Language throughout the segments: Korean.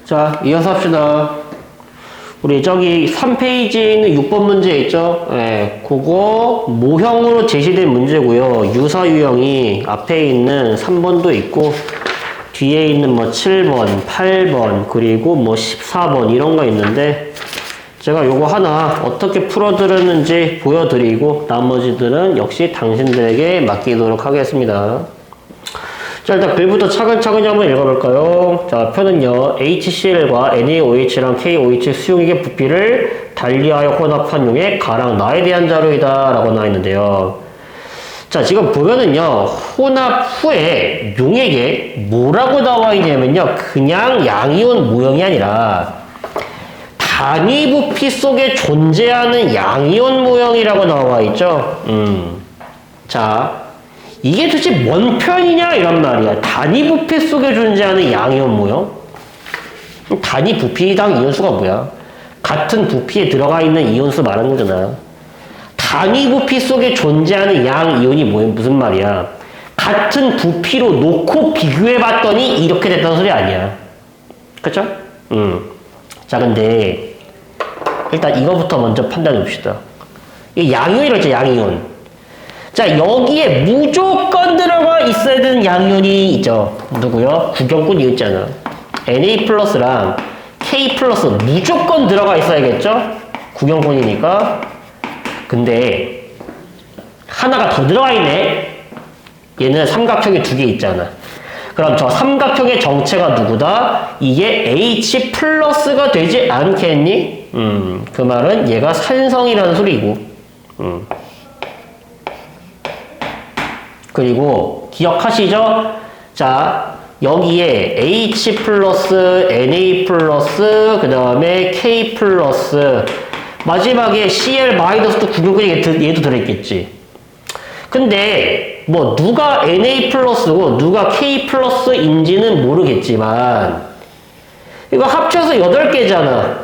자, 이어서 합시다. 우리 저기 3페이지에 있는 6번 문제 있죠? 예, 그거 모형으로 제시된 문제고요. 유사 유형이 앞에 있는 3번도 있고 뒤에 있는 뭐 7번, 8번, 그리고 뭐 14번 이런 거 있는데 제가 요거 하나 어떻게 풀어드렸는지 보여드리고 나머지들은 역시 당신들에게 맡기도록 하겠습니다. 자, 일단 글부터 차근차근히 한번 읽어볼까요? 자, 표는요, HCl과 NaOH랑 KOH 수용액의 부피를 달리하여 혼합한 용의 가랑 나에 대한 자료이다 라고 나와 있는데요. 자, 지금 보면은요, 혼합 후에 용액에 뭐라고 나와 있냐면요, 그냥 양이온 모형이 아니라 단위 부피 속에 존재하는 양이온 모형이라고 나와 있죠. 자, 이게 도대체 뭔 표현이냐 이런 말이야. 단위 부피 속에 존재하는 양이온 모형? 단위 부피당 이온수가 뭐야? 같은 부피에 들어가 있는 이온수 말하는 거잖아. 단위 부피 속에 존재하는 양이온이 무슨 말이야? 같은 부피로 놓고 비교해봤더니 이렇게 됐다는 소리 아니야. 그쵸? 자, 근데 일단 이거부터 먼저 판단해 봅시다. 이 양이온이라고 했죠, 양이온. 자, 여기에 무조건 들어가 있어야 되는 양이온이 있죠. 누구요? 구경꾼 이거 있잖아. Na 플러스랑 K 플러스 무조건 들어가 있어야겠죠? 구경꾼이니까. 근데 하나가 더 들어가 있네. 얘는 삼각형이 두 개 있잖아. 그럼 저 삼각형의 정체가 누구다? 이게 H 플러스가 되지 않겠니? 그 말은 얘가 산성이라는 소리고. 그리고 기억하시죠? 자, 여기에 H 플러스, Na 플러스, 그 다음에 K 플러스, 마지막에 Cl 마이너스도 구경꾼이 얘도 들어있겠지. 근데 뭐 누가 Na 플러스고 누가 K 플러스인지는 모르겠지만 이거 합쳐서 8개잖아.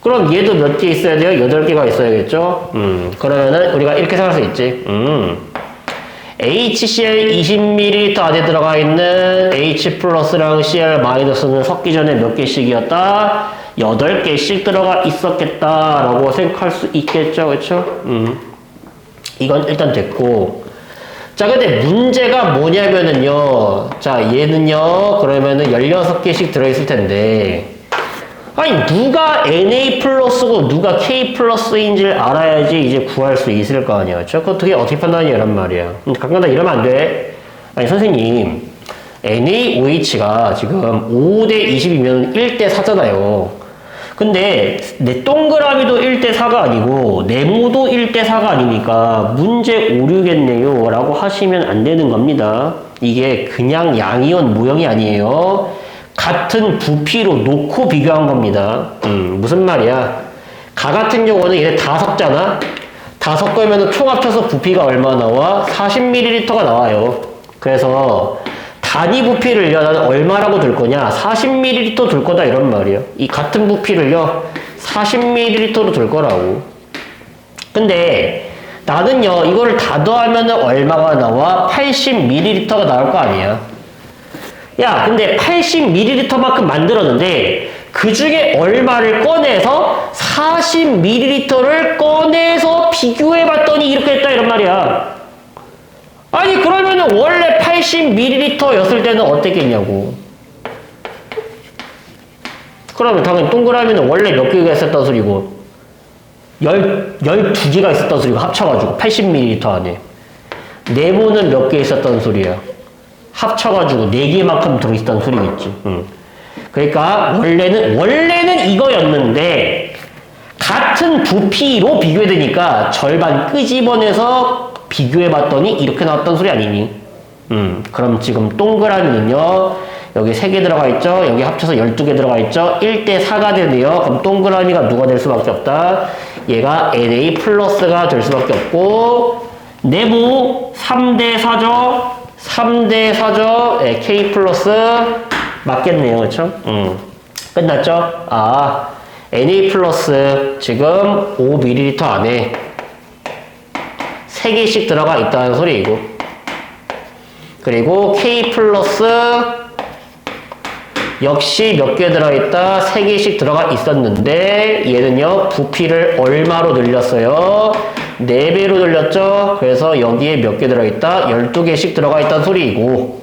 그럼 얘도 몇 개 있어야 돼요? 8개가 있어야겠죠? 그러면은 우리가 이렇게 생각할 수 있지. HCl 20ml 안에 들어가 있는 H 플러스랑 Cl 마이너스는 섞기 전에 몇 개씩이었다? 8개씩 들어가 있었겠다라고 생각할 수 있겠죠, 그렇죠? 이건 일단 됐고, 자, 근데 문제가 뭐냐면은요, 자, 얘는요, 그러면은 16개씩 들어있을 텐데, 아니, 누가 Na 플러스고 누가 K 플러스인지를 알아야지 이제 구할 수 있을 거 아니야. 그쵸? 그거 어떻게 판단이란 말이야. 가끔 다 이러면 안 돼. 아니, 선생님, NaOH가 지금 5대 20이면 1대 4잖아요. 근데 내 동그라미도 1대 4가 아니고 네모도 1대 4가 아니니까 문제 오류겠네요 라고 하시면 안 되는 겁니다. 이게 그냥 양이온 모형이 아니에요. 같은 부피로 놓고 비교한 겁니다. 무슨 말이야? 가 같은 경우는 얘네 다 섞잖아? 다 섞으면 총 합쳐서 부피가 얼마 나와? 40ml가 나와요. 그래서 단위 부피를요, 나는 얼마라고 둘 거냐? 40ml 둘 거다 이런 말이에요. 이 같은 부피를요, 40ml로 둘 거라고. 근데 나는요, 이거를 다 더하면 얼마가 나와? 80ml가 나올 거 아니야? 야, 근데 80ml만큼 만들었는데 그 중에 얼마를 꺼내서 40ml를 꺼내서 비교해봤더니 이렇게 됐다 이런 말이야. 아니, 그러면은 원래 80ml였을 때는 어땠겠냐고. 그러면 당연히 동그라미는 원래 몇 개가 있었단 소리고 12개가 있었단 소리고 합쳐가지고 80ml 안에. 네모는 몇 개 있었단 소리야. 합쳐가지고 4개만큼 들어있다는 소리겠지. 그러니까 원래는 이거였는데 같은 부피로 비교해되니까 절반 끄집어내서 비교해봤더니 이렇게 나왔던 소리 아니니? 그럼 지금 동그라미는요, 여기 3개 들어가 있죠? 여기 합쳐서 12개 들어가 있죠? 1대 4가 되네요. 그럼 동그라미가 누가 될 수밖에 없다? 얘가 Na 플러스가 될 수밖에 없고, 네모 3대 4죠? 3대 4죠? 네, K 플러스 맞겠네요. 그쵸? 끝났죠? 아, Na 플러스 지금 5ml 안에 3개씩 들어가 있다는 소리이고, 그리고 K 플러스 역시 몇 개 들어있다? 3개씩 들어가 있었는데 얘는요 부피를 얼마로 늘렸어요? 4배로 늘렸죠? 그래서 여기에 몇 개 들어있다? 12개씩 들어가 있다는 소리이고,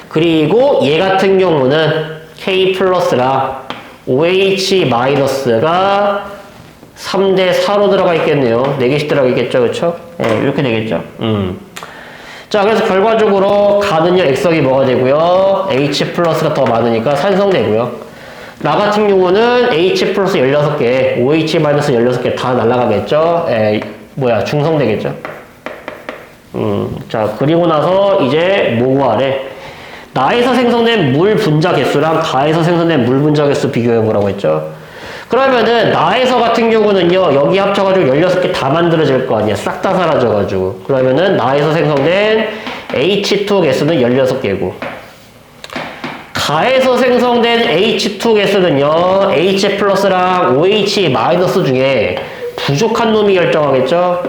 그리고 얘 같은 경우는 K 플러스랑 OH 마이너스가 3대 4로 들어가 있겠네요. 4개씩 들어가 있겠죠, 그쵸? 네, 이렇게 되겠죠. 자, 그래서 결과적으로 가는요, 액석이 뭐가 되고요? H 플러스가 더 많으니까 산성되고요. 나 같은 경우는 H 플러스 16개, OH 마이너스 16개 다 날아가겠죠? 중성되겠죠? 자, 그리고 나서 이제 뭐 구하래? 나에서 생성된 물 분자 개수랑 가에서 생성된 물 분자 개수 비교해보라고 했죠? 그러면은 나에서 같은 경우는요 여기 합쳐가지고 16개 다 만들어질 거 아니야. 싹 다 사라져가지고. 그러면은 나에서 생성된 H2 개수는 16개고, 가에서 생성된 H2 개수는요 H 플러스랑 OH 마이너스 중에 부족한 놈이 결정하겠죠.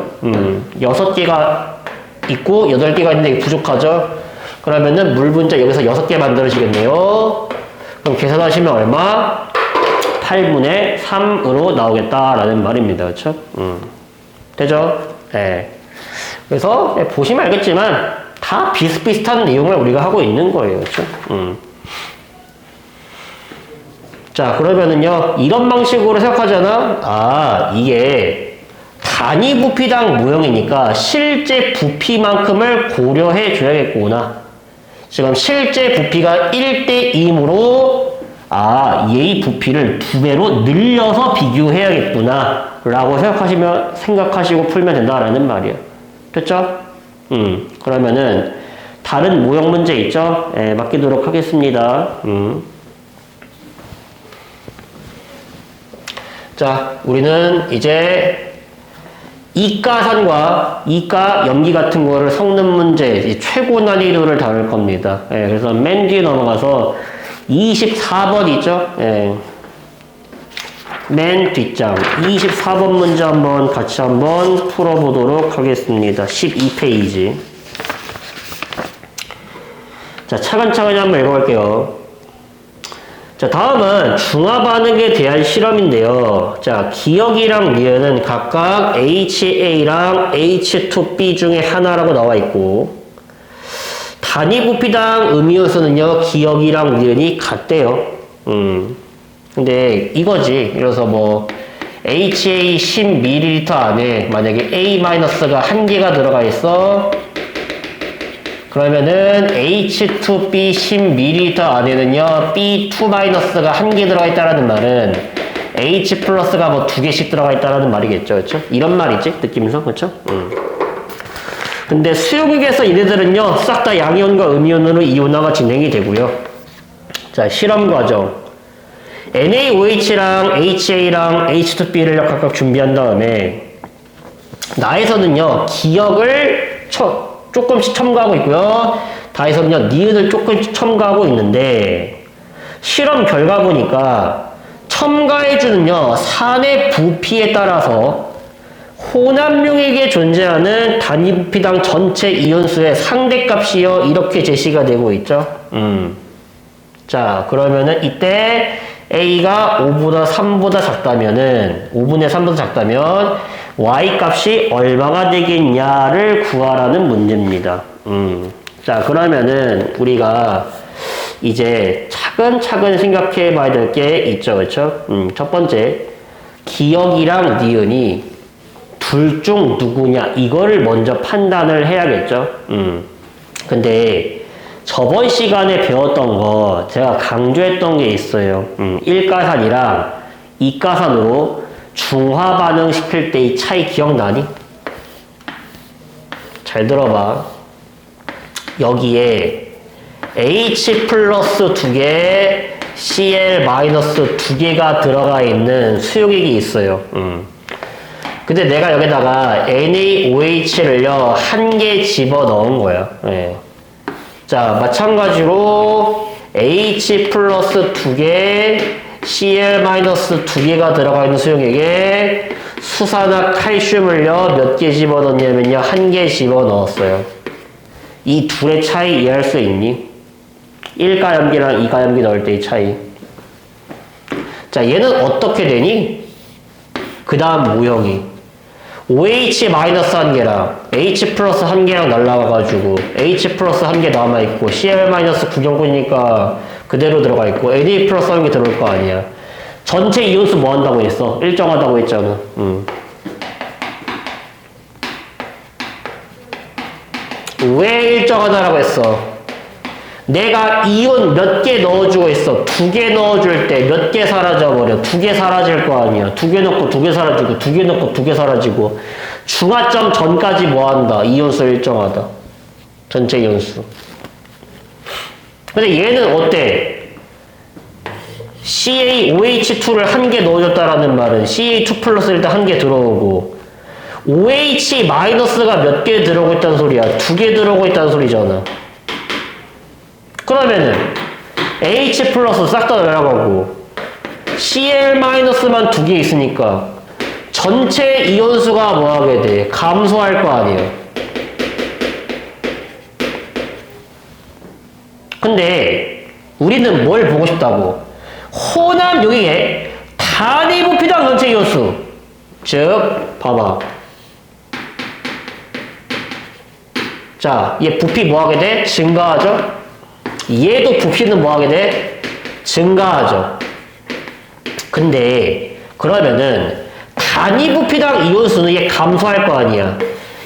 6개가 있고 8개가 있는데 부족하죠. 그러면은 물 분자 여기서 6개 만들어지겠네요. 그럼 계산하시면 얼마? 8분의 3으로 나오겠다라는 말입니다. 그쵸? 되죠? 네. 그래서 보시면 알겠지만 다 비슷비슷한 내용을 우리가 하고 있는 거예요. 그쵸? 자, 그러면은요, 이런 방식으로 생각하잖아? 아, 이게 단위 부피당 모형이니까 실제 부피만큼을 고려해 줘야겠구나. 지금 실제 부피가 1대2이므로 얘의 부피를 2배로 늘려서 비교해야겠구나 라고 생각하시고 풀면 된다라는 말이에요. 됐죠? 그러면은 다른 모형 문제 있죠? 맡기도록 하겠습니다. 자, 우리는 이제 이가산과 이가 염기 같은 거를 섞는 문제, 최고 난이도를 다룰 겁니다. 그래서 맨 뒤에 넘어가서 24번 있죠? 맨 뒷장 24번 문제 같이 한번 풀어보도록 하겠습니다. 12페이지. 자, 차근차근히 한번 읽어볼게요. 자, 다음은 중화반응에 대한 실험인데요. 자, 기억이랑 니은은 각각 HA랑 H2B 중에 하나라고 나와 있고, 단위 부피당 음이온수는요, 기억이랑 니은이 같대요. 근데 이거지. 그래서 뭐, HA 10ml 안에 만약에 A-가 1개가 들어가 있어. 그러면은 H2B 10ml 안에는요 B2-가 1개 들어가 있다라는 말은 H 플러스가 뭐 2개씩 들어가 있다라는 말이겠죠. 그렇죠? 이런 말이지 느낌상. 그렇죠? 근데 수용액에서 얘네들은요 싹 다 양이온과 음이온으로 이온화가 진행이 되고요. 자, 실험 과정. NaOH랑 HA랑 H2B를 각각 준비한 다음에 나에서는요 기억을 조금씩 첨가하고 있고요. 다에서는요, 니은을 조금씩 첨가하고 있는데, 실험 결과 보니까, 첨가해주는요, 산의 부피에 따라서 혼합용액에 존재하는 단위 부피당 전체 이온수의 상대값이요, 이렇게 제시가 되고 있죠. 자, 그러면은 이때 A가 5보다 3보다 작다면은, 5분의 3보다 작다면, y 값이 얼마가 되겠냐를 구하라는 문제입니다. 자, 그러면은 우리가 이제 차근차근 생각해 봐야 될 게 있죠. 그렇죠? 첫 번째, 기억이랑 니은이 둘 중 누구냐 이거를 먼저 판단을 해야겠죠. 근데 저번 시간에 배웠던 거 제가 강조했던 게 있어요. 1가산이랑 2가산으로 중화 반응 시킬 때 이 차이 기억나니? 잘 들어봐. 여기에 H 플러스 2개, Cl 마이너스 2개가 들어가 있는 수용액이 있어요. 근데 내가 여기다가 NaOH를요, 1개 집어 넣은 거야. 네. 자, 마찬가지로 H 플러스 2개, Cl-2개가 들어가 있는 수용액에 수산화 칼슘을요, 몇 개 집어 넣냐면요, 1개 집어 넣었어요. 이 둘의 차이 이해할 수 있니? 1가염기랑 2가염기 넣을 때의 차이. 자, 얘는 어떻게 되니? 그 다음 모형이 OH 마이너스 1개랑 H 플러스 1개랑 날라가가지고 H 플러스 1개 남아있고 Cl 마이너스 구경꾼이니까 그대로 들어가 있고 Na 플러스 1개 들어올 거 아니야. 전체 이온수 뭐 한다고 했어? 일정하다고 했잖아. 왜 일정하다라고 했어? 내가 이온 몇 개 넣어주고 있어. 2개 넣어줄 때 몇 개 사라져버려. 2개 사라질 거 아니야. 2개 넣고 2개 사라지고 2개 넣고 2개 사라지고 중화점 전까지 뭐 한다? 이온수 일정하다. 전체 이온수. 근데 얘는 어때? CaOH2를 1개 넣어줬다라는 말은 Ca2 플러스 일단 1개 들어오고 OH 마이너스가 몇 개 들어오고 있다는 소리야? 2개 들어오고 있다는 소리잖아. 그러면은 H 플러스 싹 다 날아가고 Cl 마이너스만 2개 있으니까 전체 이온수가 뭐 하게 돼? 감소할 거 아니에요. 근데 우리는 뭘 보고 싶다고? 호남 여기에 단위 부피당 전체 이온수. 즉 봐봐. 자, 얘 부피 뭐 하게 돼? 증가하죠? 얘도 부피는 뭐 하게 돼? 증가하죠. 근데 그러면은 단위 부피당 이온수는 얘 감소할 거 아니야.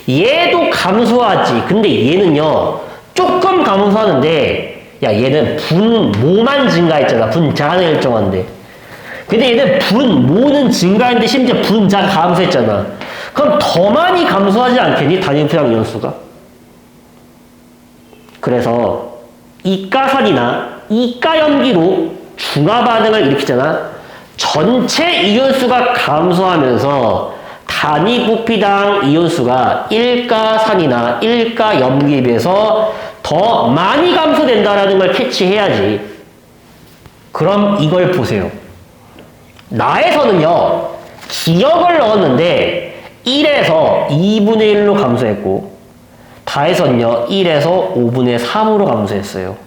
얘도 감소하지. 근데 얘는요 조금 감소하는데 야 얘는 분모만 증가했잖아. 분자는 일정한데. 근데 얘는 분모는 증가했는데 심지어 분자가 감소했잖아. 그럼 더 많이 감소하지 않겠니? 단위 부피당 이온수가. 그래서 이가산이나 이가염기로 중화 반응을 일으키잖아. 전체 이온수가 감소하면서 단위 부피당 이온수가 1가산이나 1가염기에 비해서 더 많이 감소된다라는 걸 캐치해야지. 그럼 이걸 보세요. 나에서는요 기억을 넣었는데 1에서 2분의 1로 감소했고 다에서는요 1에서 5분의 3으로 감소했어요.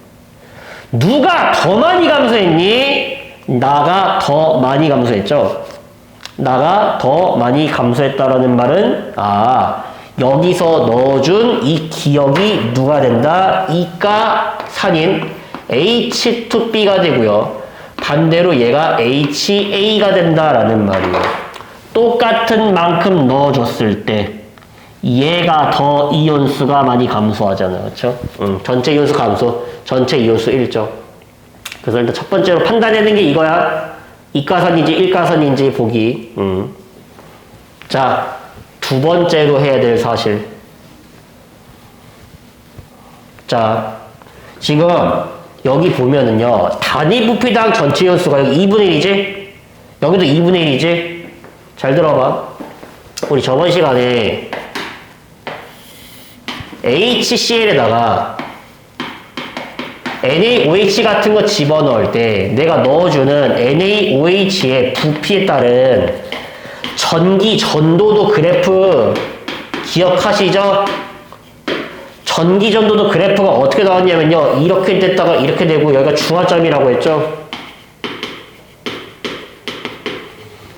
누가 더 많이 감소했니? 나가 더 많이 감소했죠. 나가 더 많이 감소했다라는 말은 여기서 넣어준 이 기억이 누가 된다? 이가산인 H2B가 되고요. 반대로 얘가 HA가 된다라는 말이에요. 똑같은 만큼 넣어줬을 때 얘가 더 이온수가 많이 감소하잖아. 그렇죠? 전체 이온수 감소, 전체 이온수 일정. 그래서 일단 첫 번째로 판단하는 게 이거야. 이가산인지 일가산인지 보기. 자, 두 번째로 해야 될 사실. 자, 지금 여기 보면은요. 단위 부피당 전체 이온수가 여기 2분의 1이지? 여기도 2분의 1이지? 잘 들어봐. 우리 저번 시간에 HCl에다가 NaOH 같은 거 집어넣을 때 내가 넣어주는 NaOH의 부피에 따른 전기 전도도 그래프 기억하시죠? 전기 전도도 그래프가 어떻게 나왔냐면요. 이렇게 됐다가 이렇게 되고 여기가 중화점이라고 했죠?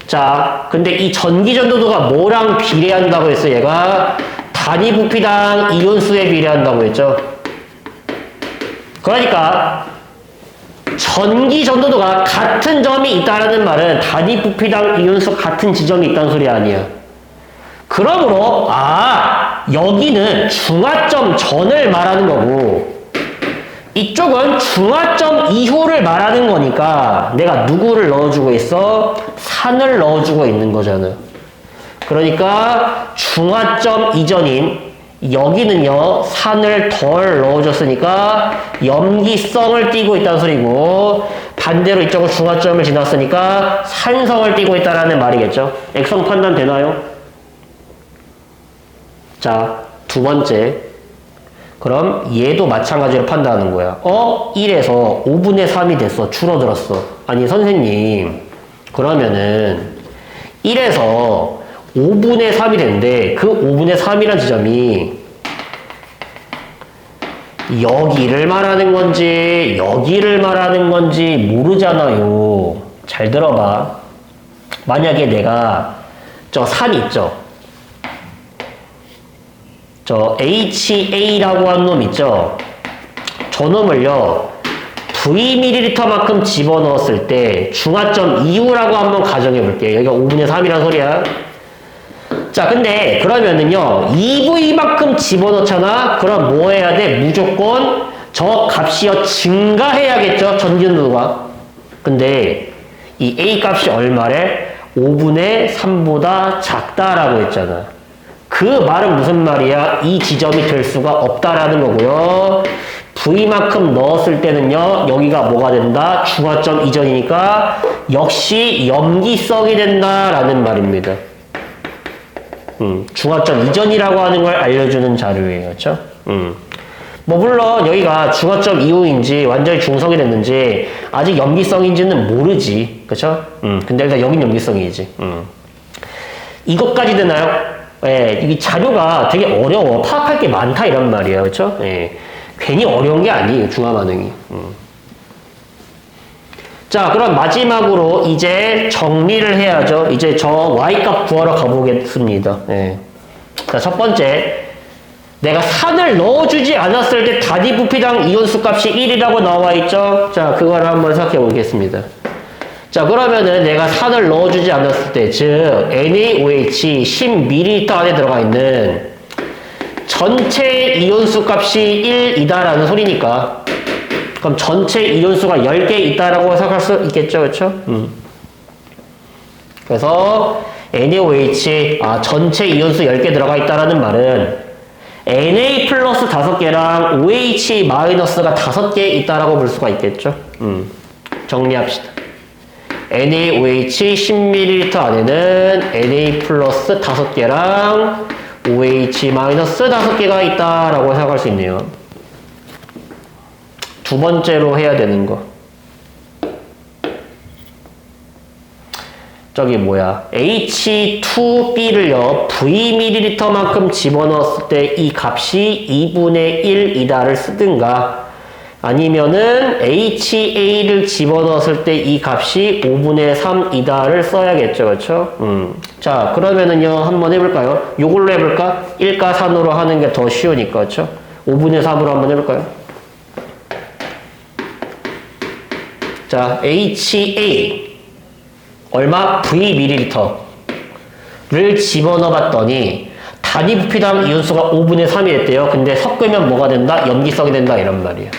자, 근데 이 전기 전도도가 뭐랑 비례한다고 했어? 얘가 단위 부피당 이온수에 비례한다고 했죠? 그러니까 전기 전도도가 같은 점이 있다는 말은 단위 부피당 이온수 같은 지점이 있다는 소리 아니야. 그러므로 여기는 중화점 전을 말하는 거고 이쪽은 중화점 이후를 말하는 거니까 내가 누구를 넣어주고 있어? 산을 넣어주고 있는 거잖아. 그러니까 중화점 이전인 여기는요 산을 덜 넣어줬으니까 염기성을 띠고 있다는 소리고 반대로 이쪽은 중화점을 지났으니까 산성을 띠고 있다는 말이겠죠. 액성 판단 되나요? 자, 두 번째. 그럼 얘도 마찬가지로 판단하는 거야. 1에서 5분의 3이 됐어. 줄어들었어. 아니 선생님 그러면은 1에서 5분의 3이 되는데 그 5분의 3이라는 지점이 여기를 말하는 건지 여기를 말하는 건지 모르잖아요. 잘 들어봐. 만약에 내가 저 산 있죠? 저 HA라고 한 놈 있죠? 저 놈을요 Vml만큼 집어넣었을 때 중화점 이후라고 한번 가정해 볼게요. 여기가 5분의 3이란 소리야. 자, 근데 그러면은요 2V만큼 집어넣잖아? 그럼 뭐 해야 돼? 무조건 저 값이요 증가해야겠죠? 전기노가. 근데 이 A 값이 얼마래? 5분의 3보다 작다라고 했잖아. 그 말은 무슨 말이야? 이 지점이 될 수가 없다라는 거고요. V만큼 넣었을 때는요, 여기가 뭐가 된다? 중화점 이전이니까 역시 염기성이 된다라는 말입니다. 중화점 이전이라고 하는 걸 알려주는 자료예요. 그렇죠? 뭐 물론 여기가 중화점 이후인지 완전히 중성이 됐는지 아직 염기성인지는 모르지. 그렇죠? 근데 일단 여긴 염기성이지. 이것까지 되나요? 예, 이 자료가 되게 어려워. 파악할 게 많다 이런 말이에요. 그렇죠? 예. 괜히 어려운 게 아니에요. 중화 반응이. 자, 그럼 마지막으로 이제 정리를 해야죠. 이제 저 y값 구하러 가보겠습니다. 예. 자, 첫 번째. 내가 산을 넣어주지 않았을 때 단위 부피당 이온수 값이 1이라고 나와 있죠? 자, 그걸 한번 생각해 보겠습니다. 자, 그러면은 내가 산을 넣어주지 않았을 때, 즉, NaOH 10ml 안에 들어가 있는 전체 이온수 값이 1이다라는 소리니까, 그럼 전체 이온수가 10개 있다라고 생각할 수 있겠죠? 그렇죠? 그래서 NaOH, 전체 이온수 10개 들어가 있다라는 말은 Na 플러스 5개랑 OH 마이너스가 5개 있다라고 볼 수가 있겠죠? 정리합시다. NaOH 10ml 안에는 Na 플러스 5개랑 OH 마이너스 5개가 있다라고 생각할 수 있네요. 두 번째로 해야 되는 거. 저기 뭐야 H2B를요 Vml만큼 집어넣었을 때 이 값이 2분의 1이다를 쓰든가 아니면은 HA를 집어넣었을 때 이 값이 5분의 3이다를 써야겠죠. 그렇죠? 자, 그러면은요 한번 해볼까요? 요걸로 해볼까? 1가 3으로 하는 게 더 쉬우니까. 그렇죠? 5분의 3으로 한번 해볼까요? 자, HA 얼마? Vml를 집어넣어 봤더니 단위 부피당 이온수가 5분의 3이 됐대요. 근데 섞으면 뭐가 된다? 염기성이 된다 이런 말이에요.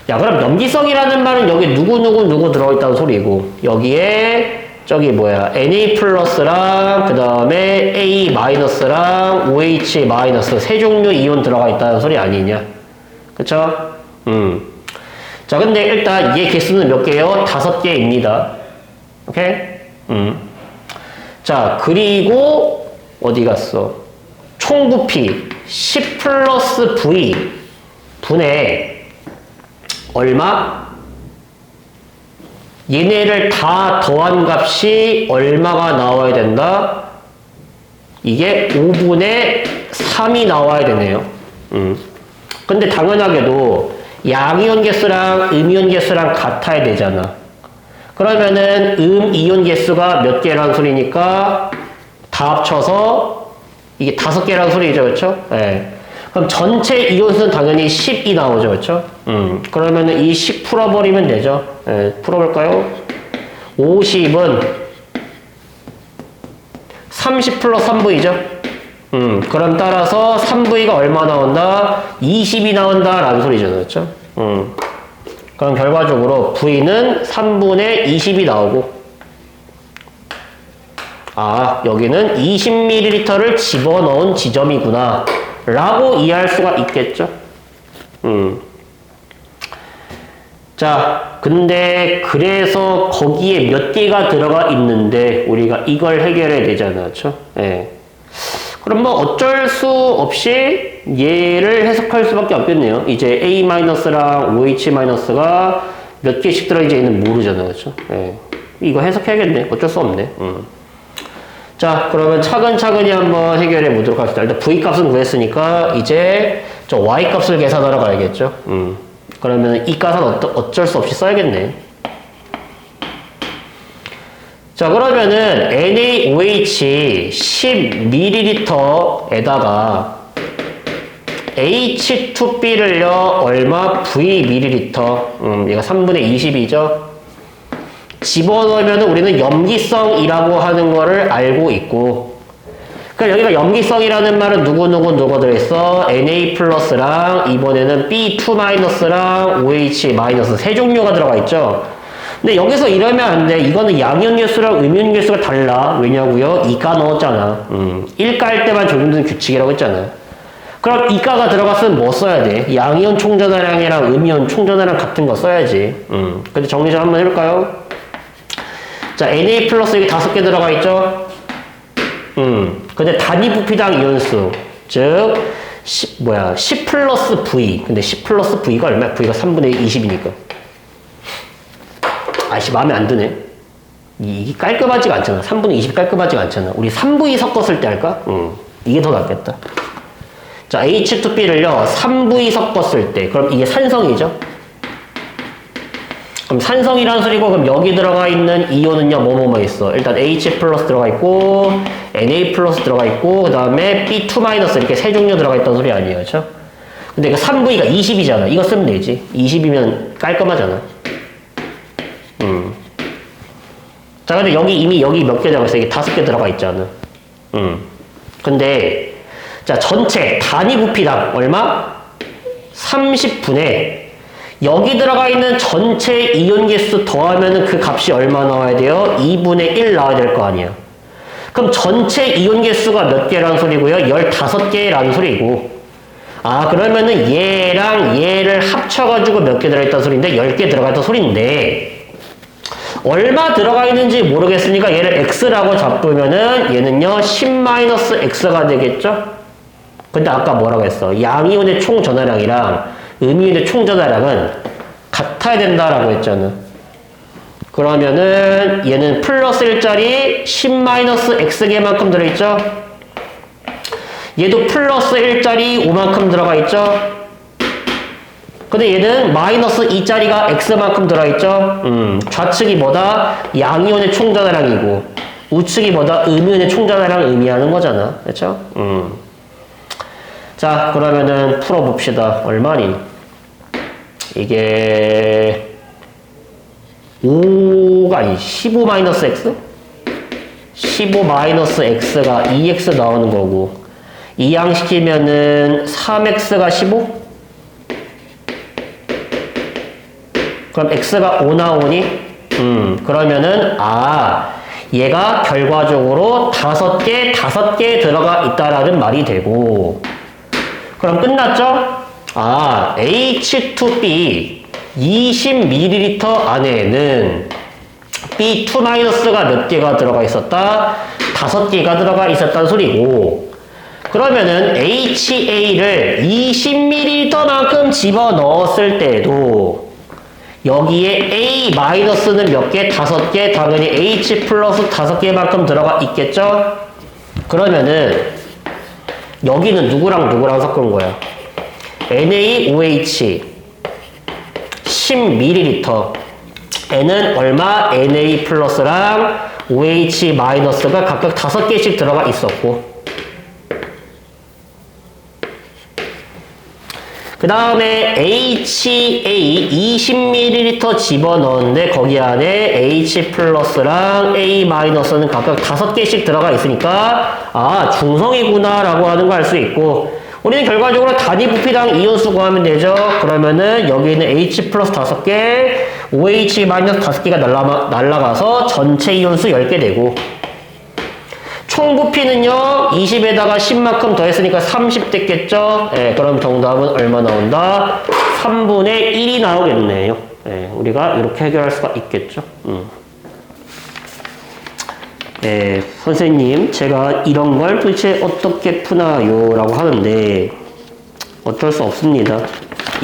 야, 그럼 염기성이라는 말은 여기 누구 들어있다는 소리고 여기에 저기 뭐야 Na 플러스랑 그 다음에 A 마이너스랑 OH 마이너스 세 종류 이온 들어가 있다는 소리 아니냐? 그쵸? 자, 근데 일단 얘 개수는 몇 개예요? 5개입니다. 오케이? 자, 그리고 어디 갔어? 총 부피 10 플러스 V 분의 얼마? 얘네를 다 더한 값이 얼마가 나와야 된다? 이게 5분의 3이 나와야 되네요. 근데 당연하게도 양이온 개수랑 음이온 개수랑 같아야 되잖아. 그러면은 이온 개수가 몇 개라는 소리니까 다 합쳐서 이게 5개라는 소리죠. 그렇죠? 네. 그럼 전체 이온수는 당연히 10이 나오죠. 그렇죠? 그러면은 이 10 풀어버리면 되죠. 네. 풀어볼까요? 50은 30 플러스 3V죠. 그럼 따라서 3V가 얼마 나온다? 20이 나온다 라는 소리죠. 그렇죠? 그럼 결과적으로 V는 3분의 20이 나오고 여기는 20ml를 집어넣은 지점이구나 라고 이해할 수가 있겠죠. 자, 근데 그래서 거기에 몇 개가 들어가 있는데 우리가 이걸 해결해야 되잖아. 그렇죠? 예. 그럼 뭐 어쩔 수 없이 얘를 해석할 수밖에 없겠네요. 이제 A-랑 OH-가 몇 개씩 들어있는지는 모르잖아요. 그렇죠? 예. 이거 해석해야겠네. 어쩔 수 없네. 자, 그러면 차근차근히 한번 해결해 보도록 하겠습니다. 일단 V 값은 구했으니까 이제 저 Y 값을 계산하러 가야겠죠. 그러면 이 값은 어쩔 수 없이 써야겠네. 자, 그러면은 NaOH 10ml에다가 H2B를요, 얼마? Vml. 얘가 3분의 20이죠? 집어넣으면 우리는 염기성이라고 하는 거를 알고 있고, 그럼 여기가 염기성이라는 말은 누구누가 들어있어? Na 플러스랑 이번에는 B2-랑 OH- 세 종류가 들어가 있죠? 근데 여기서 이러면 안 돼. 이거는 양이온계수랑 음이온계수가 달라. 왜냐고요? 이가 넣었잖아. 1가 할 때만 적용되는 규칙이라고 했잖아. 그럼 이가가 들어갔으면 뭐 써야 돼? 양이온 총전화량이랑 음이온 총전화량 같은 거 써야지. 근데 정리 좀 한번 해볼까요? 자, Na 플러스 여기 5개 들어가 있죠? 근데 단위 부피당 이온수. 즉, 10 플러스 V. 근데 10 플러스 V가 얼마야? V가 3분의 20이니까. 아이씨, 마음에 안 드네. 이게 깔끔하지가 않잖아. 3분의 20 깔끔하지가 않잖아. 우리 3V 섞었을 때 할까? 이게 더 낫겠다. 자, H2B를요, 3V 섞었을 때. 그럼 이게 산성이죠? 그럼 산성이라는 소리고, 그럼 여기 들어가 있는 이온은요, 뭐뭐 있어? 일단 H 플러스 들어가 있고, Na 플러스 들어가 있고, 그 다음에 B2- 이렇게 세 종류 들어가 있다는 소리 아니에요. 그쵸? 근데 그 3V가 20이잖아. 이거 쓰면 되지. 20이면 깔끔하잖아. 자, 근데 이미 여기 몇 개 들어가 있어? 여기 5개 들어가 있잖아. 근데, 자, 전체 단위 부피당 얼마? 30분의 여기 들어가 있는 전체 이온 개수 더하면은 그 값이 얼마 나와야 돼요? 2분의 1 나와야 될 거 아니야. 그럼 전체 이온 개수가 몇 개라는 소리고요? 15개라는 소리고. 아, 그러면은 얘랑 얘를 합쳐가지고 몇 개 들어있다는 소리인데 10개 들어갔다는 소리인데 얼마 들어가 있는지 모르겠으니까 얘를 x라고 잡으면은 얘는요 10-x가 되겠죠? 근데 아까 뭐라고 했어? 양이온의 총 전화량이랑 음이온의 총 전화량은 같아야 된다라고 했잖아. 그러면은 얘는 플러스 1짜리 10-x개만큼 들어있죠? 얘도 플러스 1짜리 5만큼 들어가 있죠? 근데 얘는 마이너스 2짜리가 x만큼 들어있죠? 좌측이 뭐다? 양이온의 총전화량이고 우측이 뭐다? 음이온의 총전화량을 의미하는 거잖아. 그렇죠? 자, 그러면은 풀어봅시다. 얼마니? 이게 5가 아니 15-x? 15-x가 2x 나오는 거고 이항시키면은 3x가 15? 그럼 x가 5 나오니? 그러면은 얘가 결과적으로 5개 들어가 있다라는 말이 되고 그럼 끝났죠? H2B 20ml 안에는 B2-가 몇 개가 들어가 있었다? 5개가 들어가 있었다는 소리고 그러면은 HA를 20ml만큼 집어넣었을 때도 여기에 A-는 몇 개? 5개. 당연히 H 플러스 5개만큼 들어가 있겠죠? 그러면은 여기는 누구랑 섞은 거야? NaOH 10ml N은 얼마? Na 플러스랑 OH-가 각각 5개씩 들어가 있었고 그 다음에 HA 20ml 집어넣었는데 거기 안에 H 플러스랑 A-는 각각 5개씩 들어가 있으니까 중성이구나 라고 하는 거 알 수 있고 우리는 결과적으로 단위 부피당 이온수 구하면 되죠. 그러면은 여기는 H 플러스 5개 OH- 5개가 날라가서 전체 이온수 10개 되고 총 부피는요 20에다가 10만큼 더했으니까 30 됐겠죠. 그럼 정답은 얼마 나온다? 3분의 1이 나오겠네요. 우리가 이렇게 해결할 수가 있겠죠. 선생님 제가 이런 걸 도대체 어떻게 푸나요? 라고 하는데 어쩔 수 없습니다.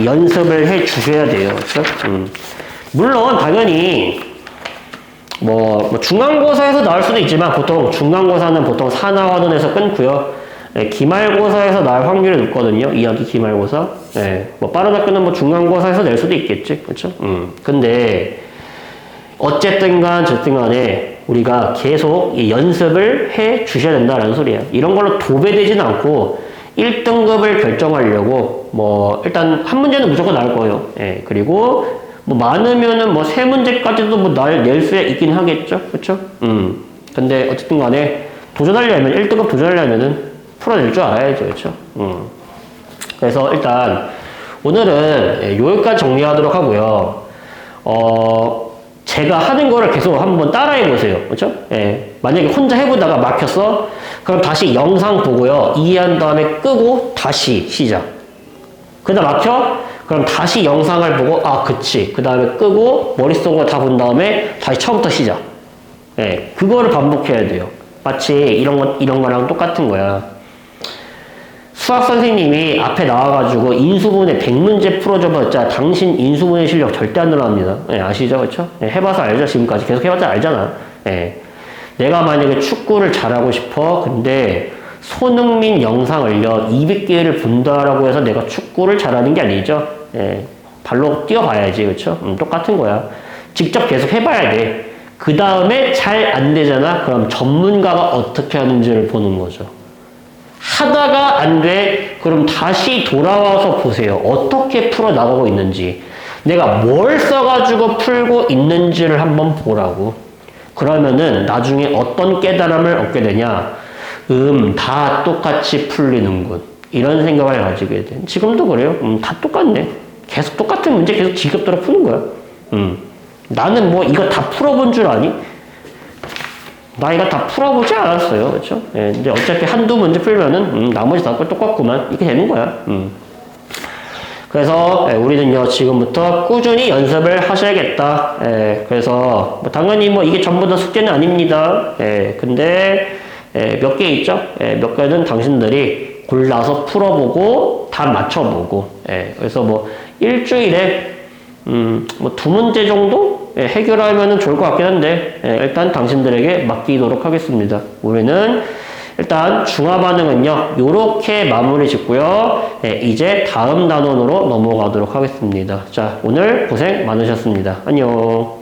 연습을 해 주셔야 돼요. 그렇죠? 물론 당연히 뭐 중간고사에서 나올 수도 있지만 보통 중간고사는 보통 사나화돈에서 끊고요. 기말고사에서 나올 확률이 높거든요. 2학기 기말고사. 뭐 빠른 학교는 뭐 중간고사에서 낼 수도 있겠지. 그렇죠? 근데 어쨌든 간에 우리가 계속 이 연습을 해 주셔야 된다라는 소리예요. 이런 걸로 도배되지는 않고 1등급을 결정하려고 뭐 일단 한 문제는 무조건 나올 거예요. 그리고 뭐 많으면은 뭐 3문제까지도 뭐 낼 수 있긴 하겠죠. 그렇죠? 근데 어쨌든 간에 도전하려면 1등급 도전하려면은 풀어낼 줄 알아야죠. 그렇죠? 그래서 일단 오늘은 여기까지 정리하도록 하고요. 제가 하는 거를 계속 한번 따라해 보세요. 그렇죠? 만약에 혼자 해보다가 막혔어? 그럼 다시 영상 보고요. 이해한 다음에 끄고 다시 시작. 그러다 막혀? 그럼 다시 영상을 보고 그치. 그 다음에 끄고 머릿속으로 다 본 다음에 다시 처음부터 시작. 그거를 반복해야 돼요. 마치 이런 거랑 똑같은 거야. 수학 선생님이 앞에 나와가지고 인수분해 100문제 풀어줘봤자 당신 인수분해 실력 절대 안 늘어납니다. 아시죠? 그렇죠? 해봐서 알죠? 지금까지 계속 해봤자 알잖아. 내가 만약에 축구를 잘하고 싶어. 근데 손흥민 영상 올려 200개를 본다라고 해서 내가 축구를 잘하는 게 아니죠. 발로 뛰어봐야지. 그렇죠? 똑같은 거야. 직접 계속 해봐야 돼. 그 다음에 잘 안 되잖아. 그럼 전문가가 어떻게 하는지를 보는 거죠. 하다가 안 돼. 그럼 다시 돌아와서 보세요. 어떻게 풀어나가고 있는지. 내가 뭘 써가지고 풀고 있는지를 한번 보라고. 그러면은 나중에 어떤 깨달음을 얻게 되냐. 다 똑같이 풀리는군. 이런 생각을 가지게 돼. 지금도 그래요. 다 똑같네. 계속 똑같은 문제 계속 지겹도록 푸는 거야. 나는 뭐 이거 다 풀어본 줄 아니? 나 이거 다 풀어보지 않았어요. 그렇죠? 근데 어차피 한두 문제 풀면은 나머지 다 똑같구만. 이렇게 되는 거야. 그래서 우리는요 지금부터 꾸준히 연습을 하셔야겠다. 그래서 뭐 당연히 뭐 이게 전부 다 숙제는 아닙니다. 근데 몇 개 있죠? 몇 개는 당신들이 골라서 풀어보고 다 맞춰보고. 그래서 뭐 일주일에 뭐 2문제 정도 해결하면은 좋을 것 같긴 한데 일단 당신들에게 맡기도록 하겠습니다. 우리는 일단 중화 반응은요 요렇게 마무리 짓고요. 이제 다음 단원으로 넘어가도록 하겠습니다. 자, 오늘 고생 많으셨습니다. 안녕.